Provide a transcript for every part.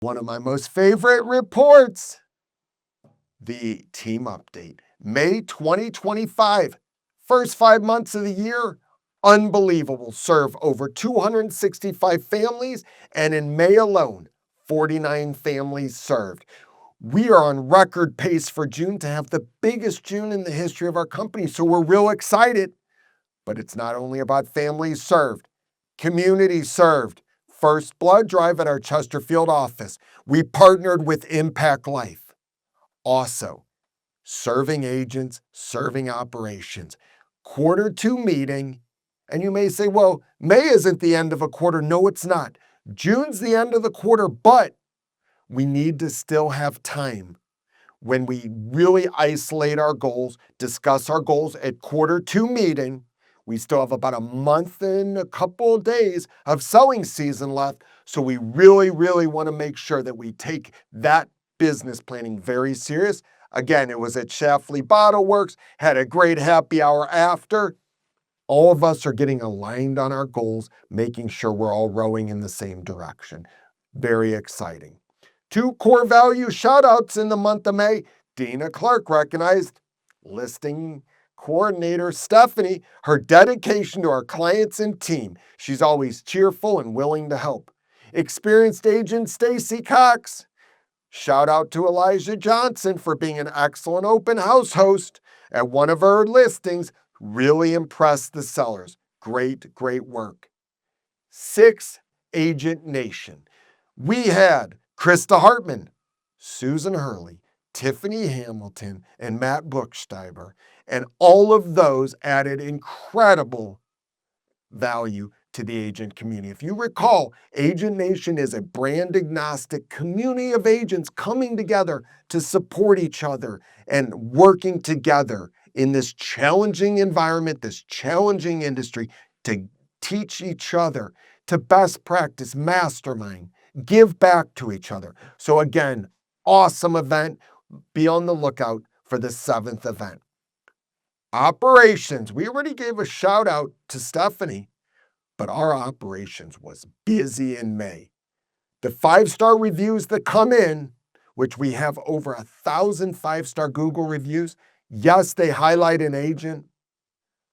One of my most favorite reports, the team update. May 2025, first 5 months of the year, unbelievable. Serve over 265 families, and in May alone, 49 families served. We are on record pace for June to have the biggest June in the history of our company, so we're real excited. But it's not only about families served, communities served. First blood drive at our Chesterfield office. We partnered with Impact Life. Also, serving agents, serving operations. Q2 meeting. And you may say, well, May isn't the end of a quarter. No, it's not. June's the end of the quarter, but we need to still have time when we really isolate our goals, discuss our goals at Q2 meeting. We still have about a month and a couple of days of selling season left. So we really want to make sure that we take that business planning very serious. Again, it was at Schlafly Bottleworks, had a great happy hour after. All of us are getting aligned on our goals, making sure we're all rowing in the same direction. Very exciting. 2 core value shout outs in the month of May. Dina Clark recognized listing coordinator Stephanie, her dedication to our clients and team. She's always cheerful and willing to help. Experienced agent Stacy Cox. Shout out to Elijah Johnson for being an excellent open house host at one of her listings. Really impressed the sellers. Great work. 6 Agent Nation. We had Krista Hartmann, Susan Hurley, Tiffany Hamilton, and Matt Bukhshtaber, and all of those added incredible value to the agent community. If you recall, Agent Nation is a brand agnostic community of agents coming together to support each other and working together in this challenging environment, this challenging industry, to teach each other, to best practice, mastermind, give back to each other. So again, awesome event. Be on the lookout for the 7th event. Operations. We already gave a shout out to Stephanie, but our operations was busy in May. The 5-star reviews that come in, which we have over 1,000 5-star Google reviews, yes, they highlight an agent,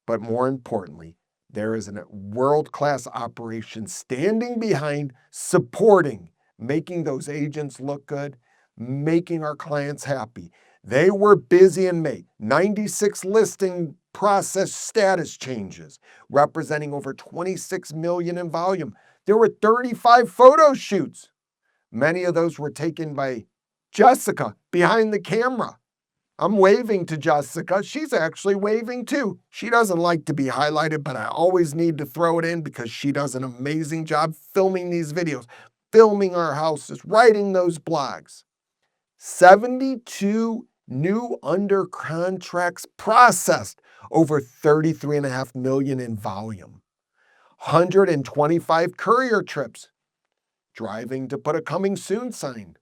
but more importantly, there is a world-class operation standing behind, supporting, making those agents look good, making our clients happy. They were busy in May. 96 listing process status changes, representing over 26 million in volume. There were 35 photo shoots. Many of those were taken by Jessica behind the camera. I'm waving to Jessica. She's actually waving too. She doesn't like to be highlighted, but I always need to throw it in because she does an amazing job filming these videos, filming our houses, writing those blogs. 72 new under contracts processed, over 33.5 million in volume. 125 courier trips, driving to put a coming soon sign,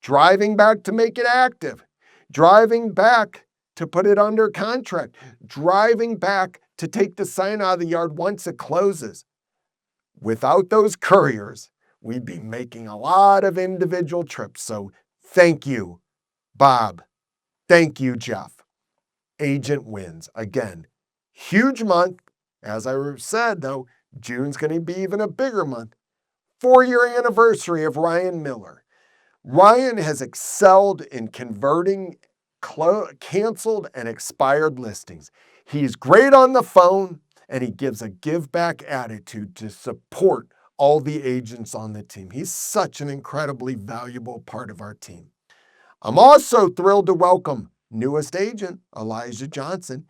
driving back to make it active, driving back to put it under contract, driving back to take the sign out of the yard once it closes. Without those couriers, we'd be making a lot of individual trips. So thank you, Bob. Thank you, Jeff. Agent wins. Again, huge month. As I said, though, June's going to be even a bigger month. 4-year anniversary of Ryan Miller. Ryan has excelled in converting canceled and expired listings. He's great on the phone, and he gives a give-back attitude to support all the agents on the team. He's such an incredibly valuable part of our team. I'm also thrilled to welcome newest agent, Elijah Johnson,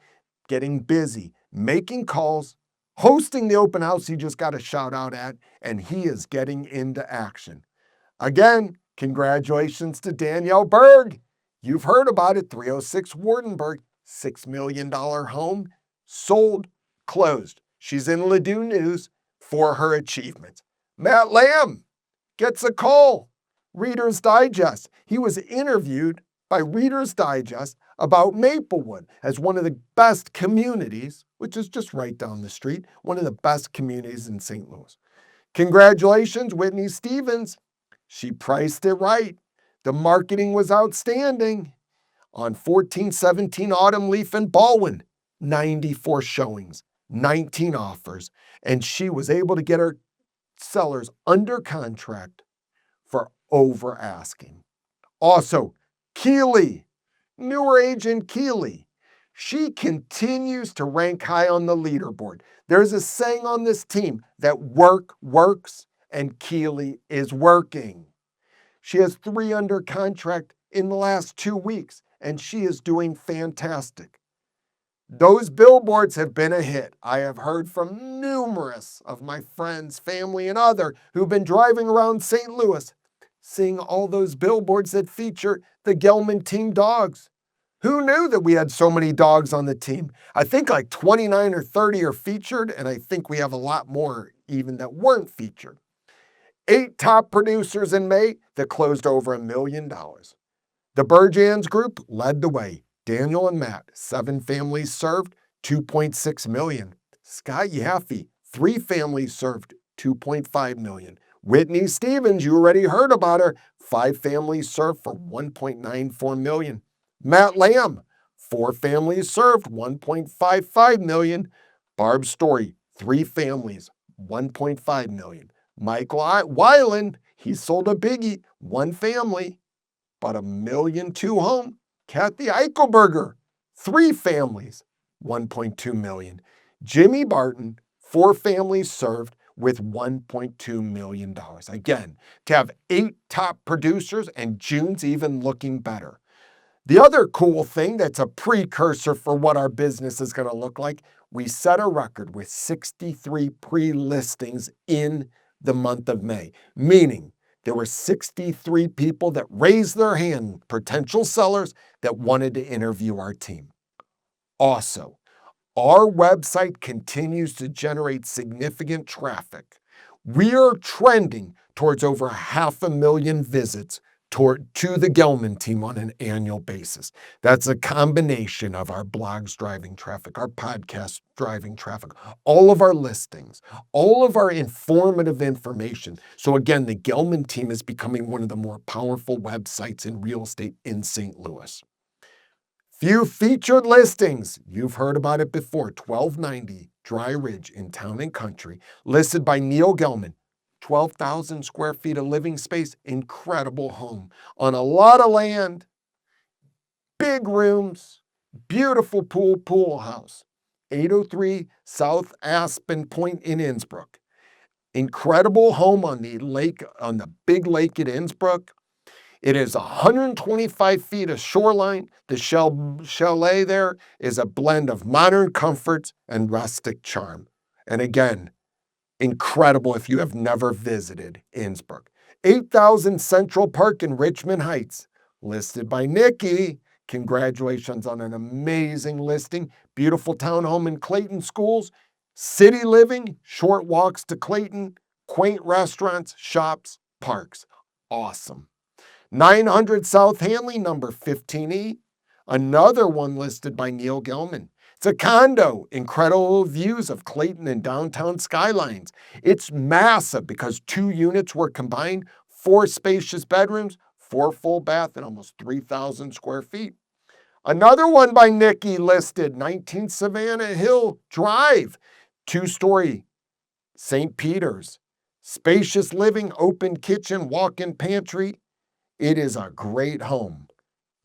getting busy, making calls, hosting the open house he just got a shout out at, and he is getting into action. Again, congratulations to Danielle Berg. You've heard about it, 306 Wardenburg, $6 million home, sold, closed. She's in Ladue News for her achievements. Matt Lamb gets a call. Reader's Digest. He was interviewed by Reader's Digest about Maplewood as one of the best communities, which is just right down the street, one of the best communities in St. Louis. Congratulations, Whitney Stevens. She priced it right. The marketing was outstanding. On 1417 Autumn Leaf in Baldwin, 94 showings, 19 offers, and she was able to get her sellers under contract for over asking. Also, Keeley, newer agent Keeley, she continues to rank high on the leaderboard. There's a saying on this team that work works, and Keeley is working. She has 3 under contract in the last 2 weeks, and she is doing fantastic. Those billboards have been a hit. I have heard from numerous of my friends, family, and other who've been driving around St. Louis, seeing all those billboards that feature the Gellman team dogs. Who knew that we had so many dogs on the team? I think like 29 or 30 are featured, and I think we have a lot more even that weren't featured. 8 top producers in May that closed over $1 million. The Burjans Group led the way. Daniel and Matt, 7 families served, $2.6 million. Scott Yaffe, 3 families served, $2.5 million. Whitney Stevens, you already heard about her, 5 families served for $1.94 million. Matt Lamb, 4 families served, $1.55 million. Barb Story, 3 families, $1.5 million. Michael Weiland, he sold a biggie, 1 family, but $1.2 million home. Kathy Eichelberger, 3 families, $1.2 million. Jimmy Barton, 4 families served with $1.2 million. Again, to have 8 top producers, and June's even looking better. The other cool thing that's a precursor for what our business is going to look like, we set a record with 63 pre-listings in the month of May, meaning there were 63 people that raised their hand, potential sellers that wanted to interview our team. Also, our website continues to generate significant traffic. We are trending towards over 500,000 visits to the Gellman team on an annual basis. That's a combination of our blogs driving traffic, our podcast driving traffic, all of our listings, all of our informative information. So again, the Gellman team is becoming one of the more powerful websites in real estate in St. Louis. Few featured listings. You've heard about it before. 1290 Dry Ridge in Town and Country, listed by Neil Gellman. 12,000 square feet of living space, incredible home on a lot of land, big rooms, beautiful pool house. 803 South Aspen Point in Innsbruck. Incredible home on the lake, on the big lake at Innsbruck. It is 125 feet of shoreline. The chalet there is a blend of modern comforts and rustic charm. And again, incredible if you have never visited Innsbruck. 8,000 Central Park in Richmond Heights, listed by Nikki. Congratulations on an amazing listing. Beautiful townhome in Clayton Schools. City living, short walks to Clayton, quaint restaurants, shops, parks. Awesome. 900 South Hanley, number 15E. Another one listed by Neil Gellman. It's a condo, incredible views of Clayton and downtown skylines. It's massive because 2 units were combined, 4 spacious bedrooms, 4 full bath, and almost 3,000 square feet. Another one by Nikki listed, 19 Savannah Hill Drive, 2-story, St. Peter's. Spacious living, open kitchen, walk-in pantry. It is a great home.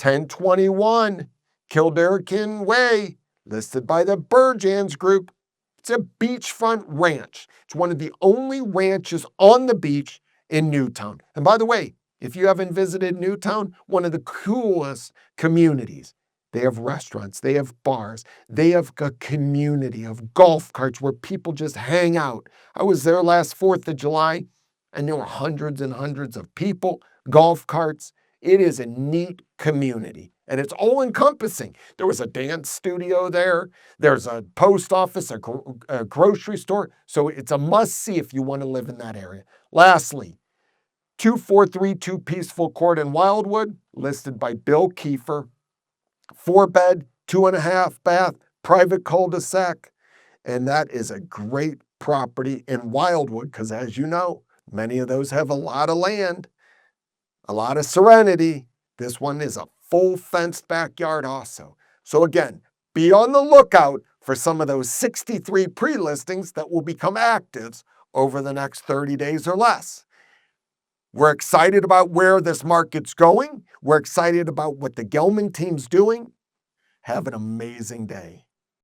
1021 Kilderkin Way, listed by the Burjans Group. It's a beachfront ranch. It's one of the only ranches on the beach in Newtown. And by the way, if you haven't visited Newtown, one of the coolest communities. They have restaurants, they have bars, they have a community of golf carts where people just hang out. I was there last 4th of July, and there were hundreds and hundreds of people, golf carts. It is a neat community, and it's all encompassing. There was a dance studio there. There's a post office, a grocery store. So it's a must-see if you want to live in that area. Lastly, 2432 Peaceful Court in Wildwood, listed by Bill Kiefer. 4-bed, 2.5 bath, private cul-de-sac. And that is a great property in Wildwood because, as you know, many of those have a lot of land. A lot of serenity. This one is a full fenced backyard also. So again, be on the lookout for some of those 63 pre-listings that will become actives over the next 30 days or less. We're excited about where this market's going. We're excited about what the Gellman team's doing. Have an amazing day.